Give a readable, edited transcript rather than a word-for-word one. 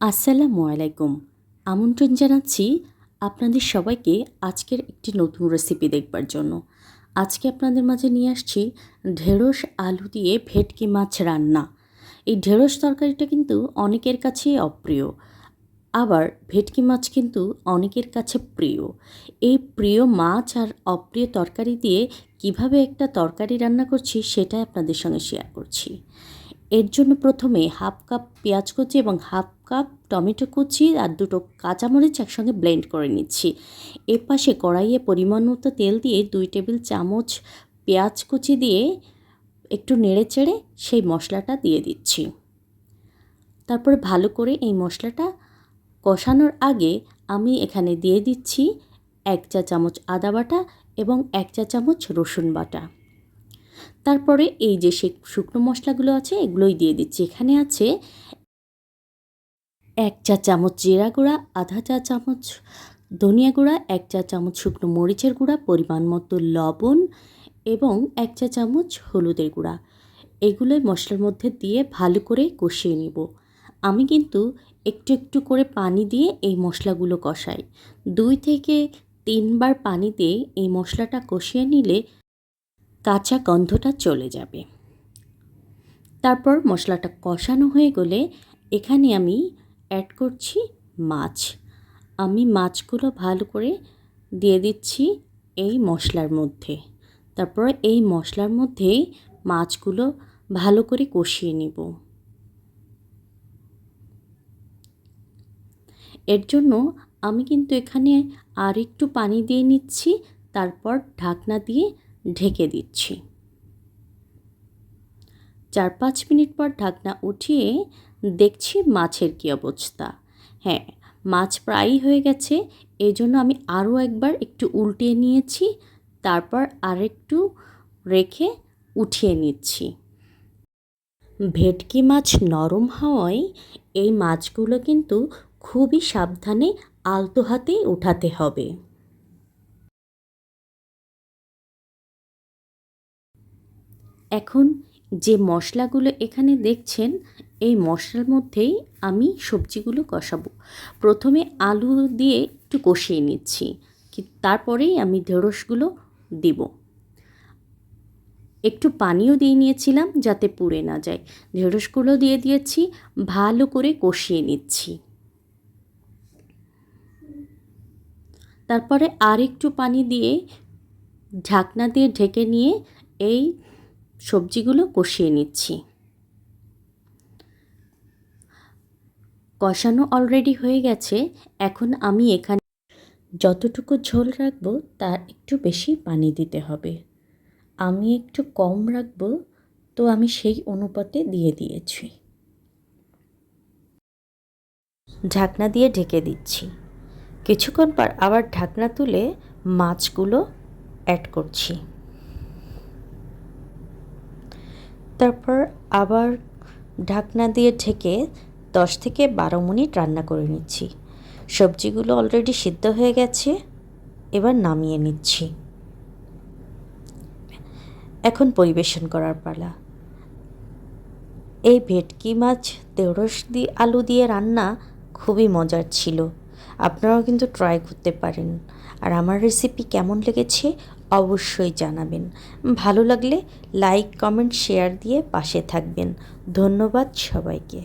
আসসালামু আলাইকুম। আমন্ত্রণ জানাচ্ছি আপনাদের সবাইকে আজকের একটি নতুন রেসিপি দেখবার জন্য। আজকে আপনাদের মাঝে নিয়ে আসছি ঢেঁড়স আলু দিয়ে ভেটকি মাছ রান্না। এই ঢেঁড়স তরকারিটা কিন্তু অনেকের কাছেই অপ্রিয়। আবার ভেটকি মাছ কিন্তু অনেকের কাছে প্রিয়। এই প্রিয় মাছ আর অপ্রিয় তরকারি দিয়ে কিভাবে একটা তরকারি রান্না করছি সেটাই আপনাদের সঙ্গে শেয়ার করছি। এর জন্য প্রথমে হাফ কাপ পেঁয়াজ কুচি এবং হাফ কাপ টমেটো কুচি আর দুটো কাঁচামরিচ একসঙ্গে ব্লেন্ড করে নিচ্ছি। এপাশে কড়াইয়ে পরিমাণ মতো তেল দিয়ে 2 টেবিল চামচ পেঁয়াজ কুচি দিয়ে একটু নেড়েচেড়ে সেই মশলাটা দিয়ে দিচ্ছি। তারপরে ভালো করে এই মশলাটা কষানোর আগে আমি এখানে দিয়ে দিচ্ছি 1 চা চামচ আদা বাটা এবং 1 চা চামচ রসুন বাটা। তারপরে এই যে শুকনো মশলাগুলো আছে এগুলোই দিয়ে দিচ্ছি। এখানে আছে 1 চা চামচ জিরা গুঁড়া, আধা চা চামচ ধনিয়া গুঁড়া, 1 চা চামচ শুকনো মরিচের গুঁড়া, পরিমাণ মতো লবণ এবং 1 চা চামচ হলুদের গুঁড়া। এগুলোই মশলার মধ্যে দিয়ে ভালো করে কষিয়ে নিব। আমি কিন্তু একটু একটু করে পানি দিয়ে এই মশলাগুলো কষাই। 2 থেকে 3 বার পানি দিয়ে এই মশলাটা কষিয়ে নিলে কাঁচা গন্ধটা চলে যাবে। তারপর মশলাটা কষানো হয়ে গেলে এখানে আমি অ্যাড করছি মাছ। আমি মাছগুলো ভালো করে দিয়ে দিচ্ছি এই মশলার মধ্যে। তারপর এই মশলার মধ্যেই মাছগুলো ভালো করে কষিয়ে নেব। এর জন্য আমি কিন্তু এখানে আর একটু পানি দিয়ে নিচ্ছি, তারপর ঢাকনা দিয়ে ঢেকে দিচ্ছি। 4-5 মিনিট পর ঢাকনা উঠিয়ে দেখছি মাছের কী অবস্থা। হ্যাঁ, মাছ প্রায়ই হয়ে গেছে। এই জন্য আমি আরও একবার একটু উল্টিয়ে নিয়েছি, তারপর আরেকটু রেখে উঠিয়ে নিচ্ছি। ভেটকি মাছ নরম হওয়ায় এই মাছগুলো কিন্তু খুবই সাবধানে আলতো হাতে উঠাতে হবে। এখন যে মশলাগুলো এখানে দেখছেন এই মশলার মধ্যেই আমি সবজিগুলো কষাবো। প্রথমে আলু দিয়ে একটু কষিয়ে নিচ্ছি, তারপরেই আমি ঢেঁড়সগুলো দিব। একটু পানিও দিয়ে নিয়েছিলাম যাতে পুড়ে না যায়। ঢেঁড়সগুলো দিয়ে দিয়েছি, ভালো করে কষিয়ে নিচ্ছি। তারপরে আর একটু পানি দিয়ে ঢাকনা দিয়ে ঢেকে নিয়ে এই সবজিগুলো কষিয়ে নিচ্ছি। কষানো অলরেডি হয়ে গেছে। এখন আমি এখানে যতটুকু ঝোল রাখবো তার একটু বেশি পানি দিতে হবে। আমি একটু কম রাখবো, তো আমি সেই অনুপাতে দিয়ে দিয়েছি। ঢাকনা দিয়ে ঢেকে দিচ্ছি। কিছুক্ষণ পর আবার ঢাকনা তুলে মাছগুলো অ্যাড করছি। তারপর আবার ঢাকনা দিয়ে ঢেকে 10 থেকে 12 মিনিট রান্না করে নিচ্ছি। সবজিগুলো অলরেডি সিদ্ধ হয়ে গেছে, এবার নামিয়ে নিচ্ছি। এখন পরিবেশন করার পালা। এই ভেটকি মাছ ঢেঁড়স দিয়ে আলু দিয়ে রান্না খুবই মজার ছিল। আপনারাও কিন্তু ট্রাই করতে পারেন। আর আমার রেসিপি কেমন লেগেছে অবশ্যই জানাবেন। ভালো লাগলে লাইক, কমেন্ট, শেয়ার দিয়ে পাশে থাকবেন। ধন্যবাদ সবাইকে।